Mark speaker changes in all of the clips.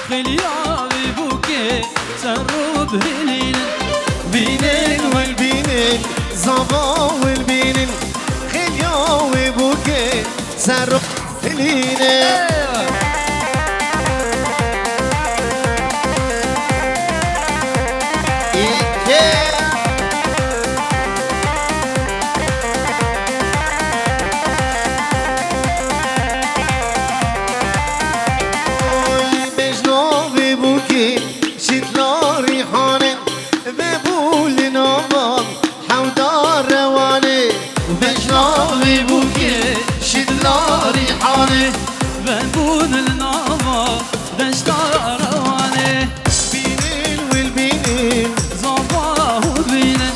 Speaker 1: خلياوي بوكي سرب هلين
Speaker 2: بينين والبينين زبا والبينين خلياوي بوكي سرب هلين
Speaker 1: بنبون النظر دشتار رواني
Speaker 2: بينين والبينين
Speaker 1: زباه بينن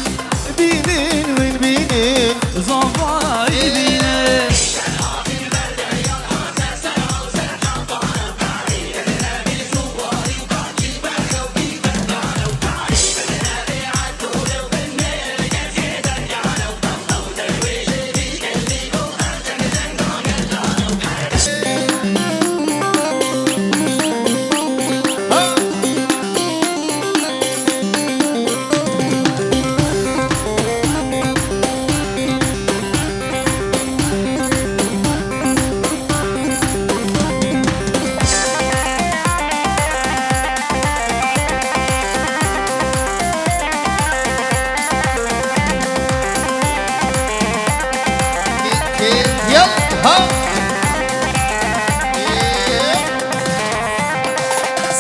Speaker 2: بينين والبينين
Speaker 1: زباه بينن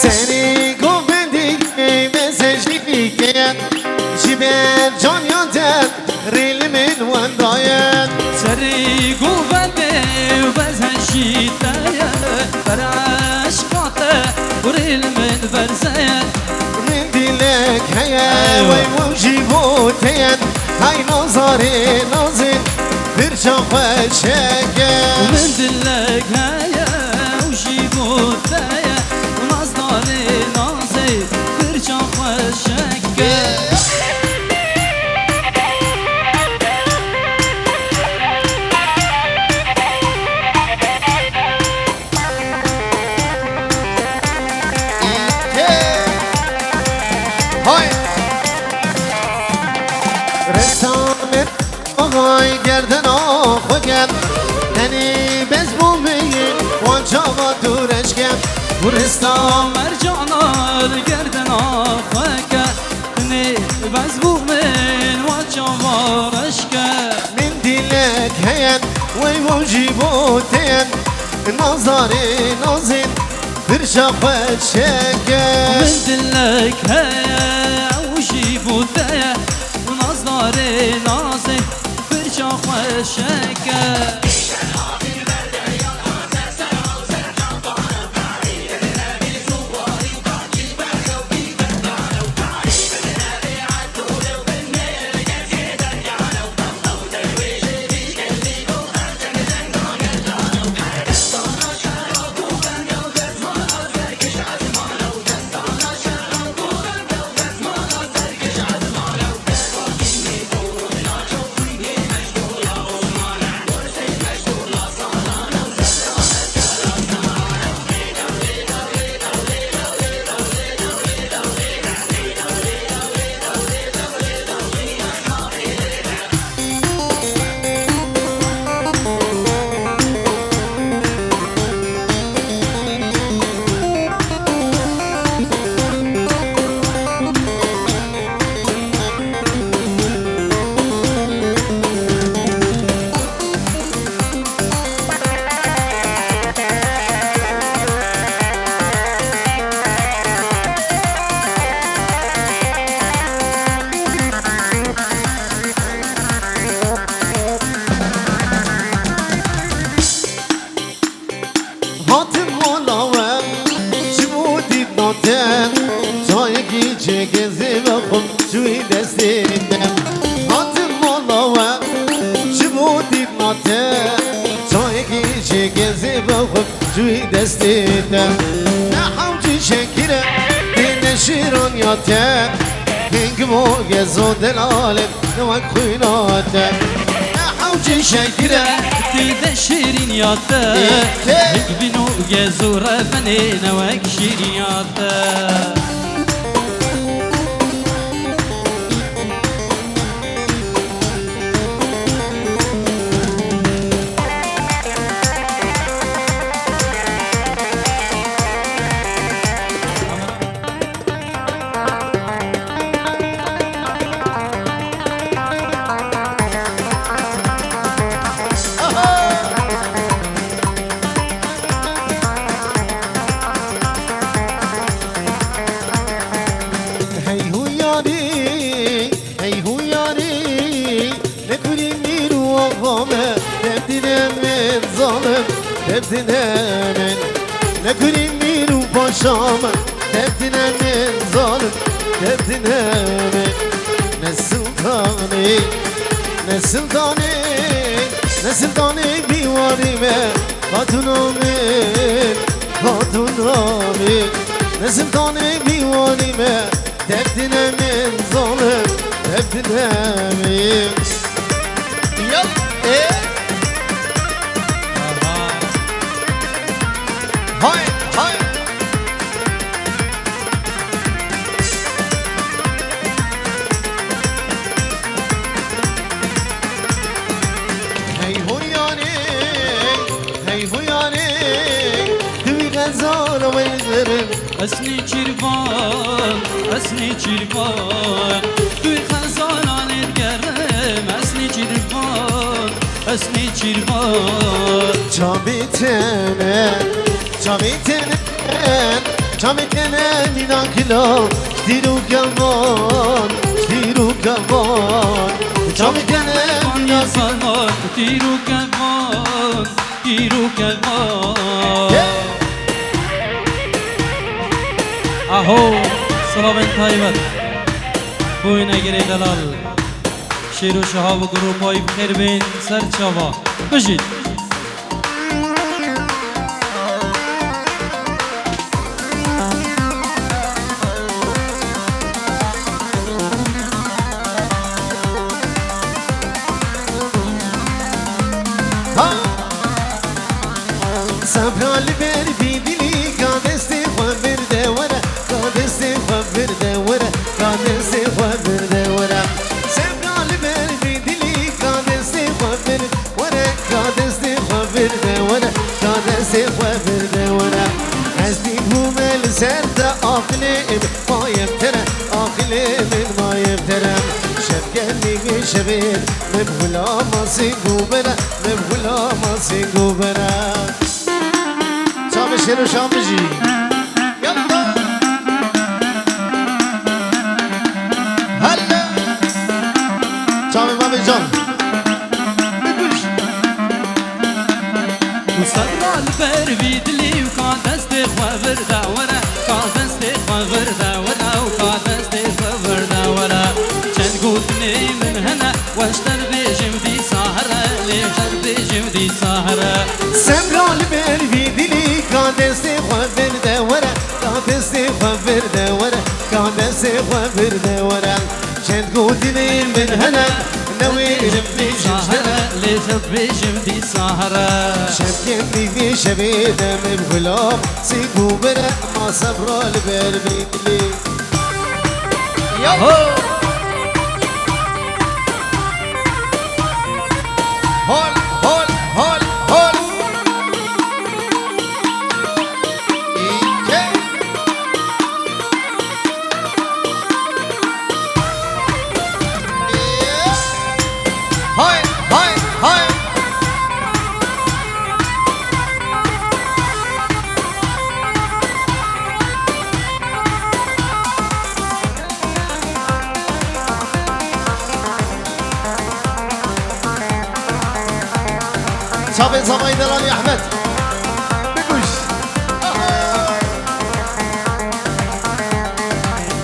Speaker 2: سری گوبندی مسجدی کن جبر جان یادت ریل من ونداید
Speaker 1: سری گوبندی وزهشی تاید براش قاطع وريل من برزاید
Speaker 2: من دلك هيا وي وجيبوتين هاي نظري نظر برجع وشكا
Speaker 1: ومن دلك هيا وجيبوتين ونظري نظر برجع وشكا
Speaker 2: رسامت آقای گردن آخوگن هنی بزبو میگی وانجا دورش کن
Speaker 1: ورستا مرجعنا القردن آخاك ني بزبو من وجه رشكا
Speaker 2: من دلك هين ويجيبوتين نظري نظر برجع وشكا
Speaker 1: من دلك هيا وجيبو تايا ونظري ناظر برجع وشكا
Speaker 2: گزی بخون توی دستیدم حاتم مولا و جبودی ناته توی چه گزی بخون توی دستیدم نحوجی شکره دین شیران یاته هنگ مو گزو دلالت نوک خویناته همچین شکره
Speaker 1: دل شیرین یاده هک بینو گزوره بنی نوک شیرین یاده
Speaker 2: Tebdine ne gülüm miru paşama Tebdine min zalim Tebdine ne sultani Ne sultani Ne sultani bivarime Hatunamın Hatunamın Ne sultani bivarime Tebdine min zalim Tebdine min Yap Hay hay Hey huyani Hey huyani Tüy gazara vezlerim
Speaker 1: اسنی چیروان اسنی چیروان توی خزانان گرم اسنی چیروان اسنی چیروان
Speaker 2: Çabitene Çabitene Çabitene Minan kilo Diru gavan Diru gavan Çabitene
Speaker 1: Minan kilo Diru gavan Diru gavan Aho Salam Tayyibat Boyuna gire dalal شیر و شهاب و گروه های بخیر بین سر چاوا بجید
Speaker 2: Sabrali ver bidili Kadesti khwabir de wara Kadesti khwabir de wara Kadesti khwabir de wara Sabrali ver bidili Kadesti khwabir wara Kadesti khwabir de wara Kadesti khwabir de wara Hasbi humel serda Aqlim ma yebtera Aqlim ma yebtera Şefkenli şebir Mebhula ma singubera Mebhula ma singubera شیر و شام بجی یالا هلا شام بابی جان بگوش
Speaker 1: مستقبل بر بیدلی و کادست خبر داوره کادست خبر داوره و کادست خبر داوره چند گوتنی من هنه واشتر بیجم دی سهره لیشتر بیجم دی سهره
Speaker 2: سمرال بر بیدلی Kadesti khwabir de wara Kadesti khwabir de wara Kadesti khwabir de wara Çend gudini min hana Nawirim di
Speaker 1: سهره لیشتر بیجم دی سهره
Speaker 2: Şevken di şebide mebhulam Sigu bera ma sabral ber bidli
Speaker 1: Yaho
Speaker 2: Hol hol hol hol صابين صابين دلال يا احمد بقوش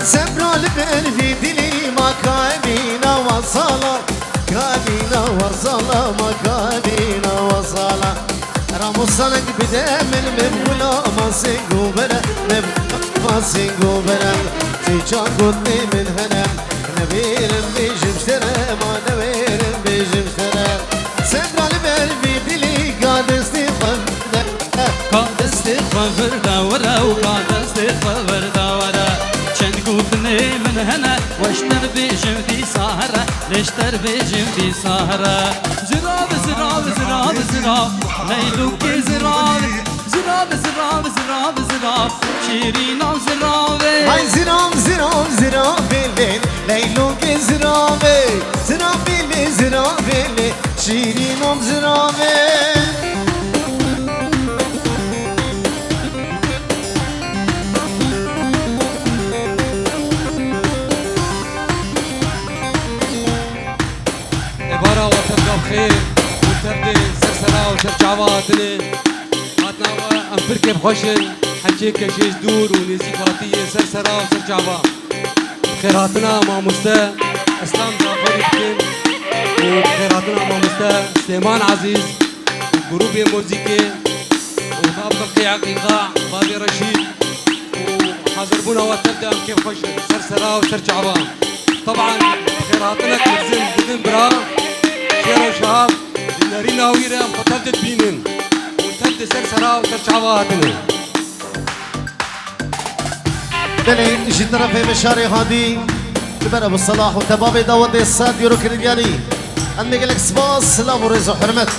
Speaker 2: سبرا لبن في دلي ما كابينا وصلا كابينا وصلا ما كابينا وصلا راموسانك بدا من مبولا ما سيقو بنا ما سيقو بنا تيجان قدني من هنا نبيرم بيجم شترى ما نبيرم بيجم شترى
Speaker 1: بيجم في سهرة لشتر بيجم في سهرة زراب زراب زراب زراب ليلوك زراب زراب زراب زراب زراب شيرينا زراب
Speaker 2: هاي زراب زراب زراب الليل ليلوك زراب زراب الليل زراب الليل شيرينا زراب
Speaker 3: عبارة وتبقى بخير وتبدي سرسرة وترجعوات لي هاتنا أمبركي بخوشن حجيك شيش دور ونزيك هاتية سرسرة وترجعوات خيراتنا مع مستا اسلام جعفري بكين وخيراتنا مع مستا سليمان عزيز وجروبي موزيكي وطابق عقيقاع بابي رشيد وحاضر بونا وتبدا كيف خوشن سرسرة وترجعوات طبعا خيراتنا تنزل بدن برا شيرو شهاب دينارينا ويرا فتبدت بينن وتبدت سرسرة وترجعواتنا
Speaker 2: دلين جي طرفي مشاري هادي تبر ابو الصلاح وتبابي داود الصاد يروك رجالي عندك لك سباس سلام ورزق وحرمت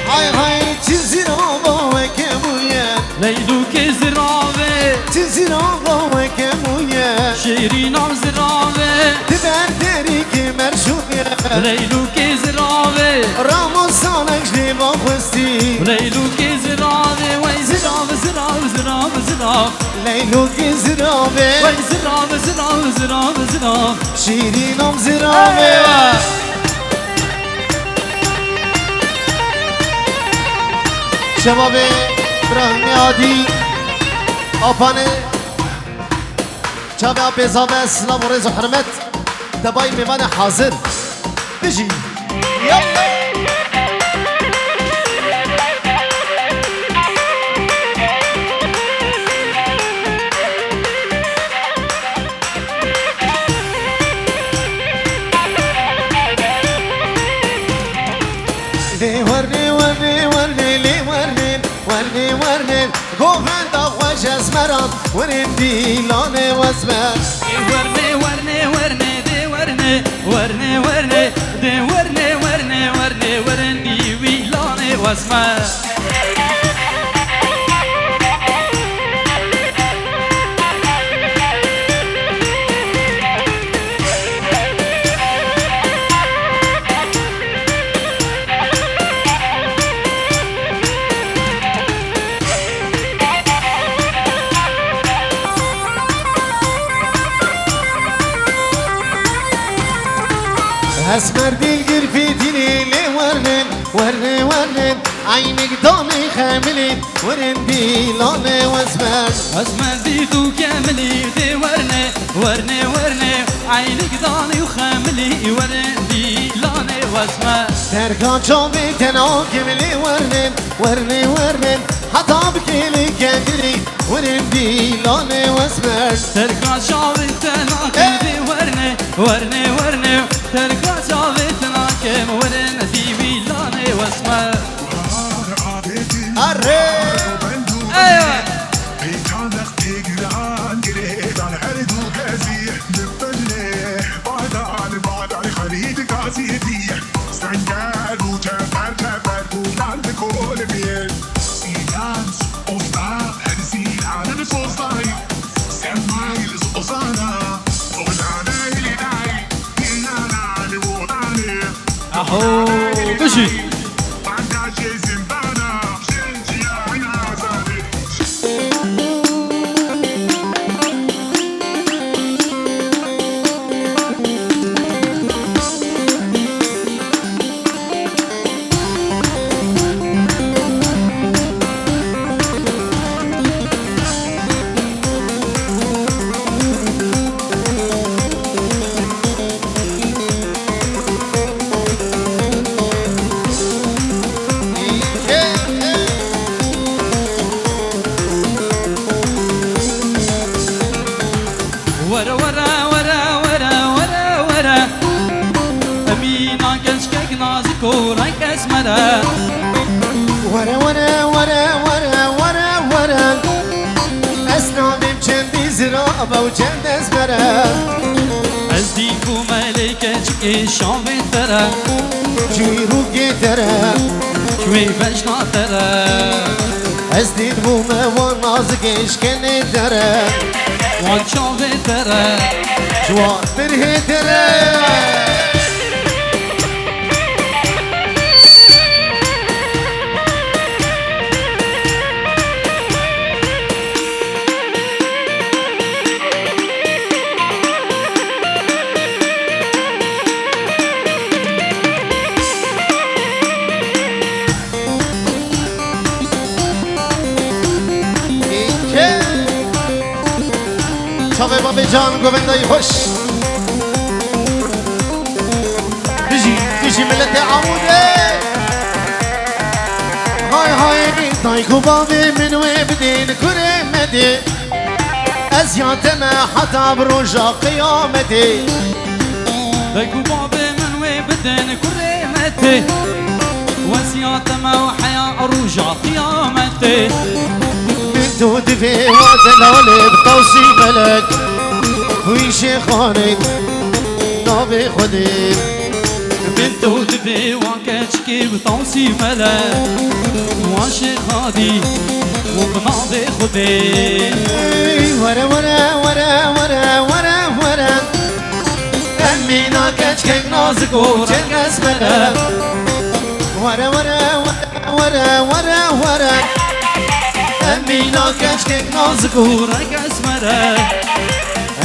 Speaker 2: هاي هاي تزرابا وكمويا
Speaker 1: ليلوك زرابة
Speaker 2: تزرابا وكمويا
Speaker 1: شيرينا زرابة
Speaker 2: تبر دريك مرشويا
Speaker 1: ليلوك زرابة
Speaker 2: راموسانك جيبا خستي
Speaker 1: ليلوك زرابة وي زراب زراب زراب زراب
Speaker 2: ليلوك زرابة
Speaker 1: وي زراب زراب زراب زراب
Speaker 2: شيرينم زرابة شبابي ابراهيم عادي آپانه شباب بزابه سلام و رز و حرمت دبای میوان حاضر بجی یلا اسمران ورندي لانه واسمر
Speaker 1: ورني ورني ورني دي ورني ورني ورني دي ورني ورني ورني ورني ويلاني واسمر
Speaker 2: اسمر دلگیر فی دینی لی ورنن ورنن ورنن عینک دانی خاملین ورندی لانه واسمر
Speaker 1: اسمر ديدو كاملي دي ورني ورني ورني عينك ضاني وخاملي ورندي لاني واسمر
Speaker 2: ترکان چاوی تنا کملی ورنن ورنن ورنن حتی بکلی کندری ورندی لانه واسمر
Speaker 1: تركا شاوتنا كدي ورني ورني ورني تركا شاوتنا كم ورندي ويلاني واسمر
Speaker 2: اره
Speaker 1: ايوه
Speaker 4: Sen miles uzana
Speaker 2: بابا وچند اسمره
Speaker 1: از دیگو ملکه چکی شامی تره
Speaker 2: جوی رو گیتره
Speaker 1: شوی بشنا تره
Speaker 2: از دید بومه وان نازکش کنه تره
Speaker 1: وان شامی تره
Speaker 2: جوان بره تره چاوه بابی جان گووندای خوش دیجی ملت عموده های بیتای کو بابی منوی بدین کره مدی از یادم حتا بروژا قیامتی
Speaker 1: دیگو بابی منوی بدن کرمتی وسیاتما وحیا روجا قیامتی
Speaker 2: بنتو دفي ودلالي بطوسي ملك ويشي خاني نابي خدي
Speaker 1: بنتو دبي وكاتشكي بطوسي ملا واشي خادي وبناضي خدي
Speaker 2: ورا ورا ورا ورا ورا ورا أمينا كاتشكي نازك وجنس ملا ورا ورا ورا ورا ورا أمينا كاتشكي نازك
Speaker 1: ورق اسمره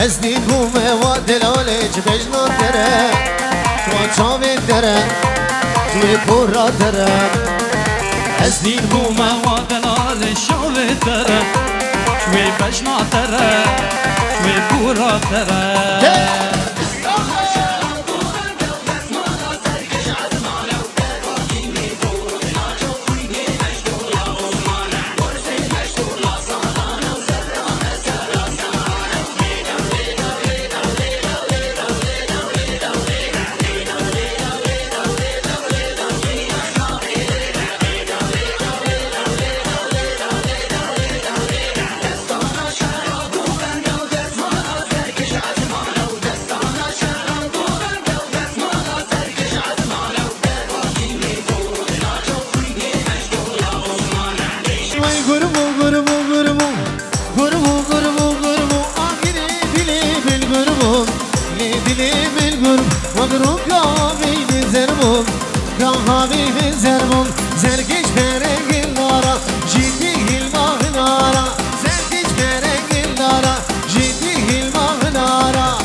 Speaker 2: أزدي بومه ودلالي جبجنا ترى شوان شامي ترى شوي بورا ترى
Speaker 1: أزدين بوما ودلال الشوي ترى شوي بشنا ترى شوي بورا ترى
Speaker 2: زرگش برنگل دارا جیدی هلماه نارا زرگش برنگل دارا جیدی هلماه نارا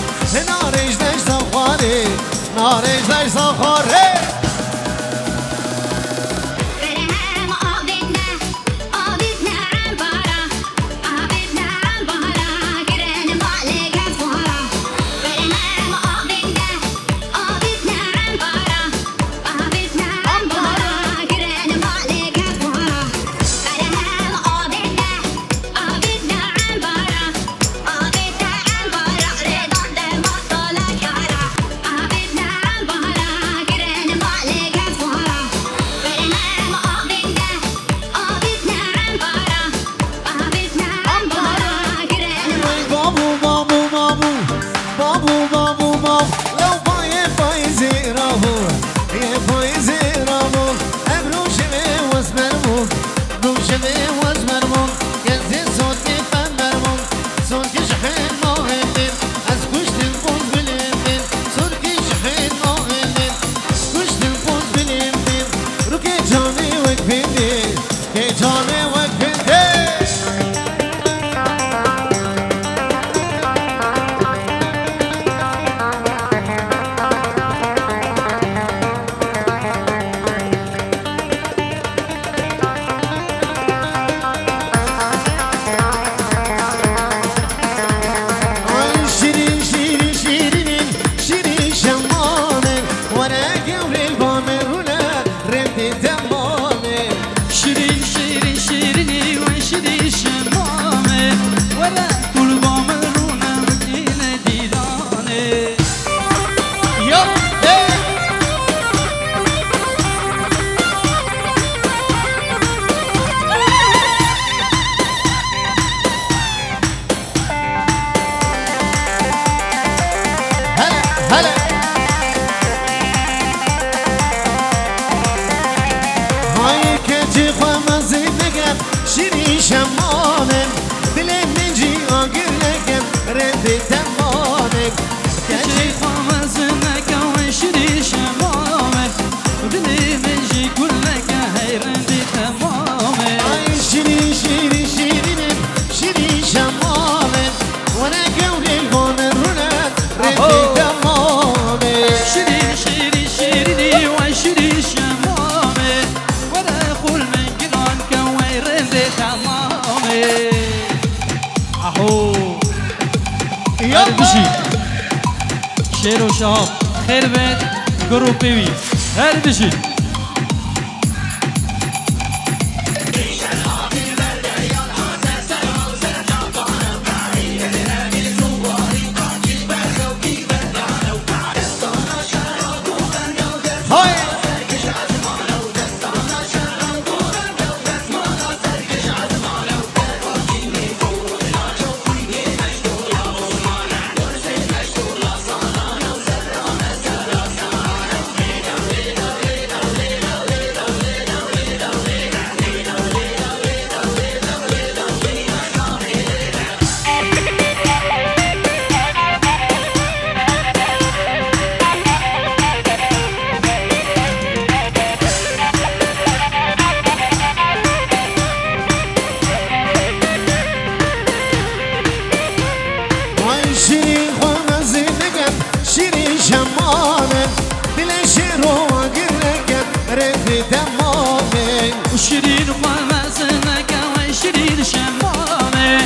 Speaker 2: نارش دشت خواره نارش دشت خواره
Speaker 1: اهو
Speaker 2: يلا
Speaker 1: بشي شير وشاب خير بيت جروبي هر بشي
Speaker 2: هاي شیرین خوانا زندگم شیرین شمانم دل شیرو گرگم رفی تمامه
Speaker 1: وشيرين ومازنك وشيرين شمامي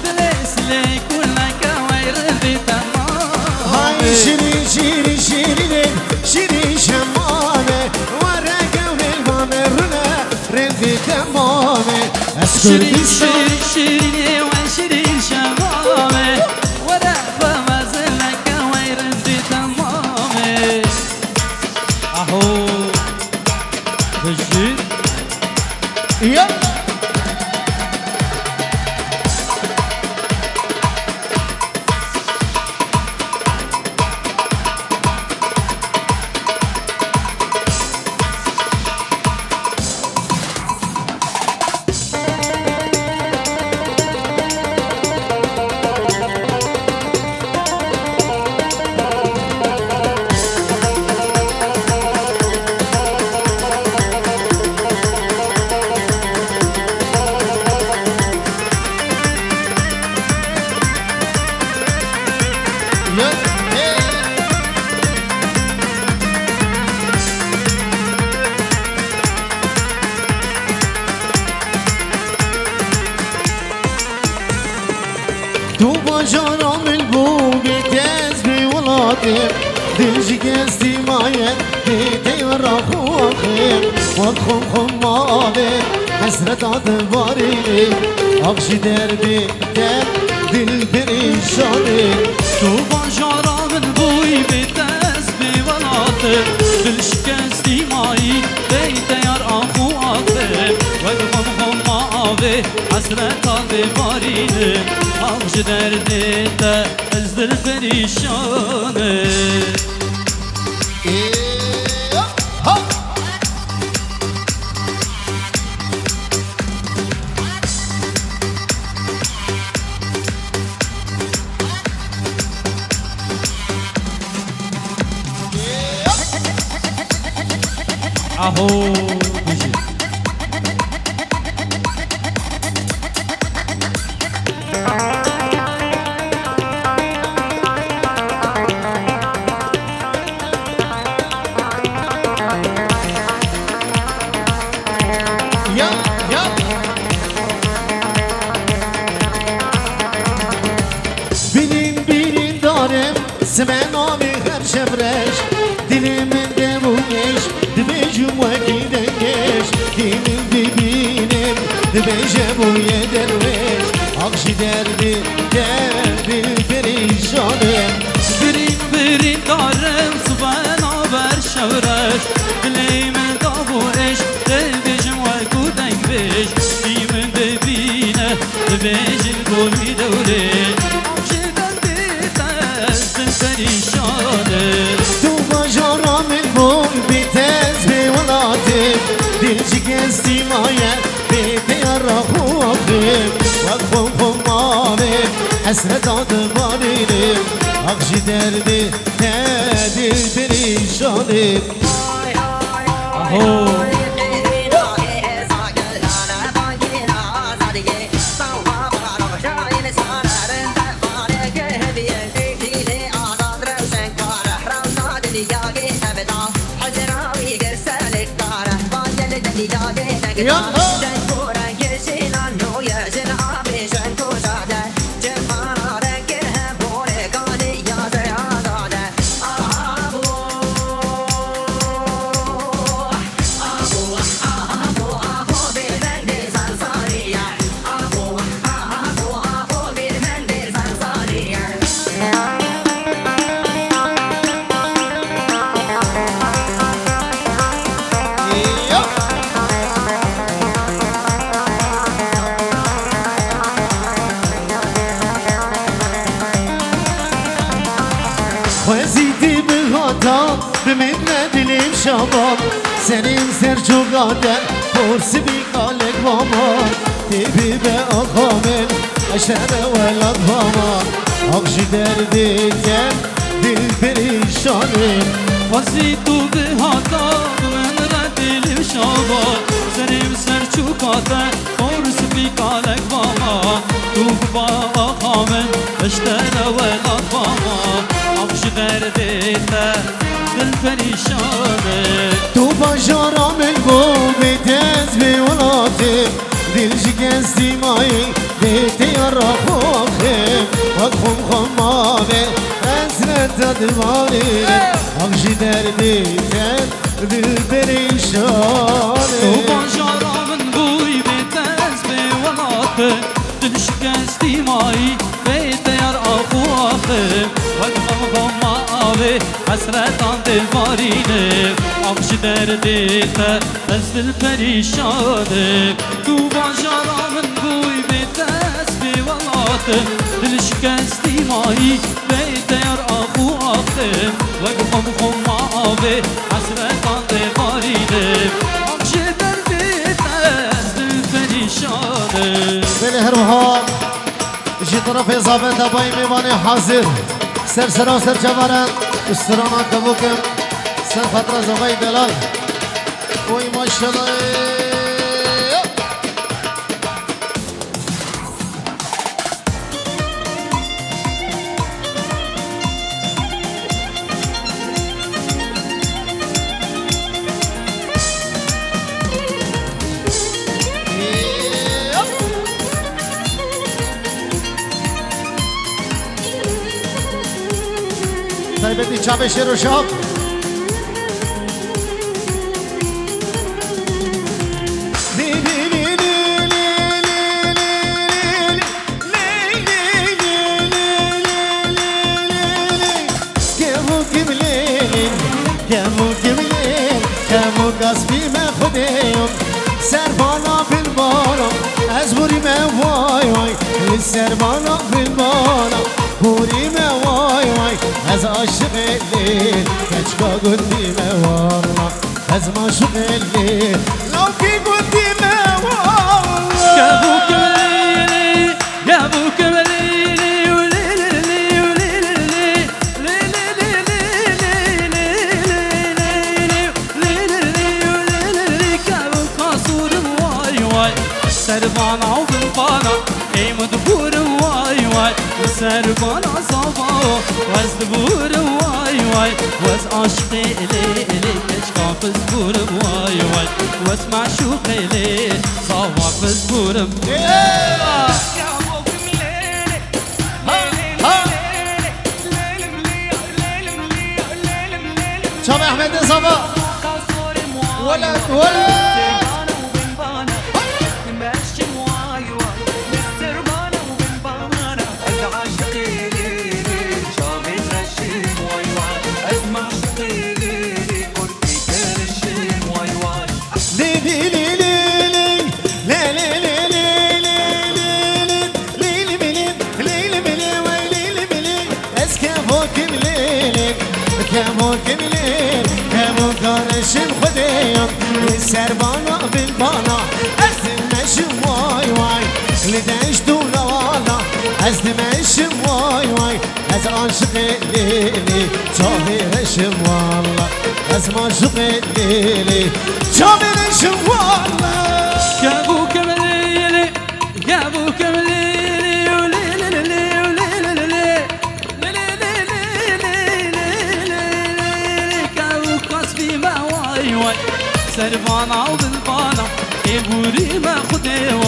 Speaker 1: دلسلك ولك ويرضي
Speaker 2: های
Speaker 1: تمامي
Speaker 2: شیرین شیرین شیرین شیرین شمانه ورقه و نلمامه رونه رفی تمامه از
Speaker 1: شيرين
Speaker 2: کردستان
Speaker 1: شيرين شيرين وشيرين شمامي ورا ومازنك ويرضي تمامي اهو بشير
Speaker 2: یا تو با جانم البوبی تز بی ولادم دلجی گستی مایه دیتی و را خواخیم واد خم خم ماله حسرت آد بارینه آخشی دردی در دل پریشانه
Speaker 1: تو با جارا من بوی بتز بی ولاتر دل شکستی مایی بیت یار آخو آخر وگم هم آوه حسرت آده بارینه آخش درده تا از دل پریشانه
Speaker 2: ها
Speaker 1: اهو بشی
Speaker 2: یا یا bilin darım Semenami her şevreş Dilimin de bu geç Dibecim vakiden geç Dilim dibinim Dibece bu yederveş Akşi derdi derdi perişanım
Speaker 1: برین برین دارم سبحان آور شورش دلیمن دابو اش دبیجم و کودنگ بیش دیمن ببینه دبیجم گوی دوره آمشیدن بیتستن پریشانه
Speaker 2: Tu bajaram el boy bitez be walatim Dilci gezdim ayet bete yarrahuvim Vakfum kumamim Hasret adım alinim Akşi derdi ne dil perişanim
Speaker 1: اهو
Speaker 2: Yalla شباب سنين سرچوگاده پرس بی کالک ماما تیبی به آقامل اشتر ولاد ماما آقشی دردی کن دل پریشانه
Speaker 1: وزی تو به هاتا من را دل شباب سنیم سرچوگاده پرس بی کالک ماما تو با آقامل اشتر ولاد ماما آقشی دردی دل پریشانه
Speaker 2: تو باشارم الگوبی تز بی ولاتیم دل شکستی مایی دیتی را خوخیم وقفم خمامه حسرت دلوانی آقشی دردی تن دل پریشانه
Speaker 1: تو باشارم بوی به تز به ولاتیم دل شکستی مایی دیتی را خوخیم وقفم خمامه حسرتان دلوارینه آقشی دردی تن دل پریشانه تو باشارم بوی به تز به ولاتیم دل شکستی مایی بیدار آخو آخیم وقفم خمامه حسرتان دلوارینه آقشی دردی تن دل پریشانه
Speaker 2: بله هروها جی طرف اضافه دبای میوان حاضر سر سرا سر جوارن استرانا کبوکم سر خطر زغای دلال اوی ماشالله بدی چاپ شیر و شاب کمو قصبی من خودیم سر بالا فیل بالا از بوری من وای وای سر بالا فیل بالا بوری من وای وای از عاشق لیل کچکا گندی من والا از معشوق لیل لوکی گندی من والا
Speaker 1: یا بو کملی ولیلی سربانا و بالبانا ای مدبور وای وای سربانا صبا وز دبور وای وای وز عاشق الی کشکا فزبور وای وای وز معشوق الی صبا فزبورم
Speaker 2: شام احمد صبا ولد كمو كارشم خديم سربانا بالبانا أزدمشم واي واي لداش دولا والا أزدمشم واي واي أز عاشق ليلي جابرشم والا أز معشوق ليلي جابرشم والا
Speaker 1: كابو كمليلي كابو كمليلي سربانا و بالبانا ای بوری ما خودیو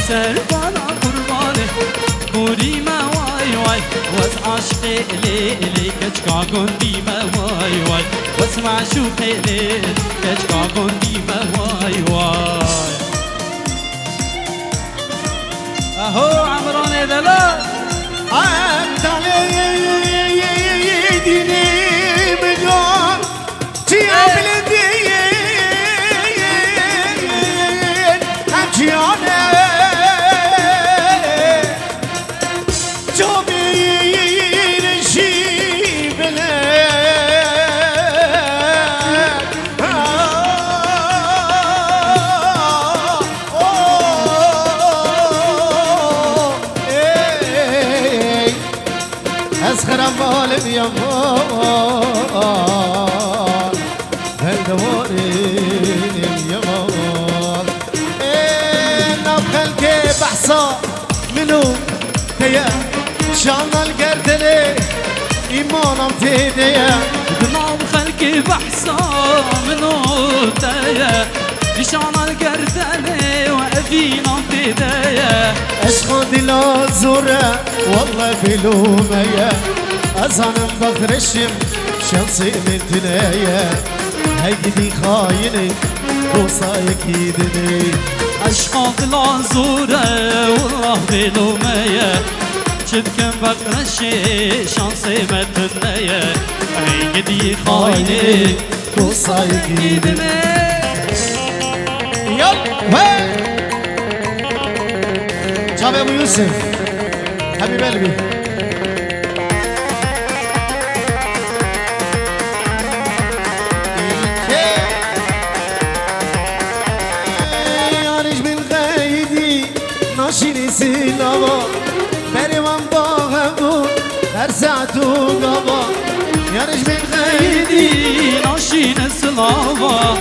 Speaker 1: سربانا قربانه بوری ما وای وای وز عاشق لیلی کچکا گندی ما وای وای وز معشوق لیلی کچکا گندی ما وای وای اهو عمران دلال
Speaker 2: ديني مليون تيابلدي أجيانا جوبي نشيبنا تسخرم بالم يمان هل دوارم يمان نبخل كي بحصا منو تيا شانا القردلي إيمانم تيديا
Speaker 1: دماغ خلقي بحصا منو تايا لشان القردلي وأبينا تيديا
Speaker 2: عشق دلا زورة والله بلومية أزانم بخرشم شمسي من تنايا هيدي خايني وصايك يدني
Speaker 1: أشقاق العزورة والله بلومية شبكن بقرشي شانسي متنية هيدي خايني
Speaker 2: وصايك يدني
Speaker 1: يدني
Speaker 2: يلا هاي جاب ابو يوسف حبيب قلبي يا نجم الغيدي ناشيني سينما بريوان باغمون هر ساعتو قبا يا نجم الغيدي
Speaker 1: هيدي ناشين السلاوة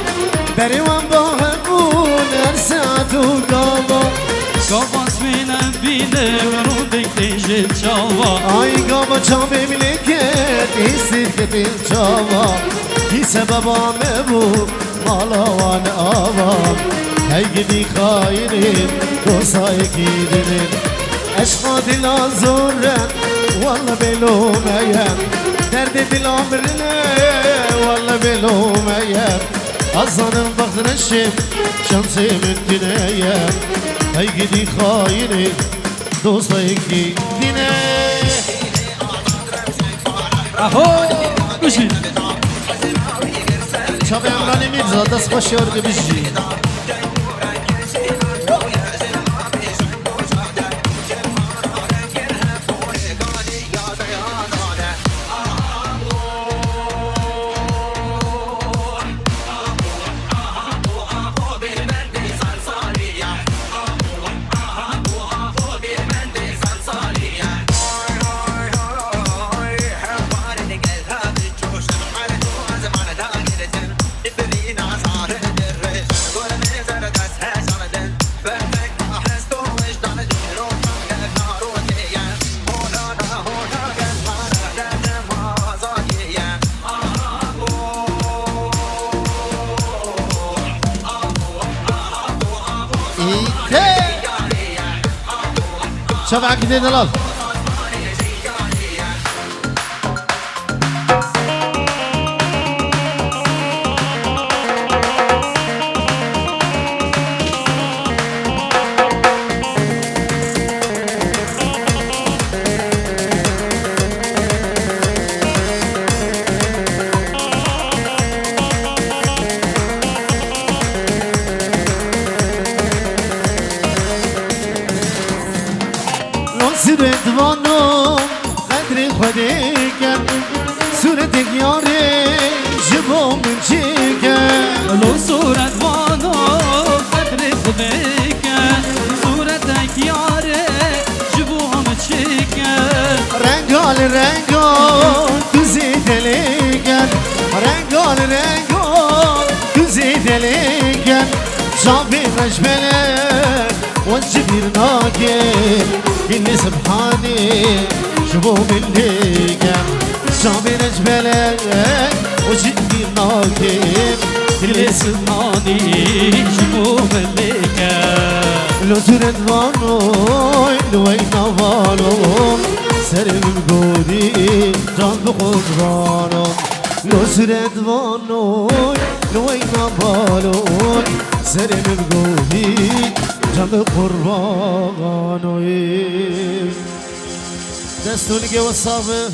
Speaker 2: بريوان باغمون هر ساعتو قبا
Speaker 1: Kafas bine bine Rudek tejit çava
Speaker 2: Ay gama çam memleket İstirketin çava Gise babam ebu Malavan avam Hey gidi kayrin Dosay gidinin Eşka dila zorren Valla belumeyem Derdi dil amrine Valla belumeyem Azanım bakreşim Şamsi müntüneyem Hey gidi kayrin Dostay gidine
Speaker 1: Aho Kuşin
Speaker 2: Çabı Emrani Mirza dest başıyor gibişci شبعك جديد الأرض سرت وانو قدر خديكن صورتك ياري جبو من شيكن
Speaker 1: لو صورة وانو قدر خديك صورتك ياري جبوها متشيك
Speaker 2: رنگال رنگال تو زیدلیکن رنگال رنگال تو زیدلیکن شابي مجبله والجبير ناكل اللي سبحاني شبو باللي كان شابي نجبله والجبير ناكل
Speaker 1: اللي سبحاني شبو باللي كان
Speaker 2: لو ترد وانو لوين نوالو سرم الجودي جان بقدرانو لو ترد وانو لوين نوالو سرم الجودي جان بقربانو دستوني وصابه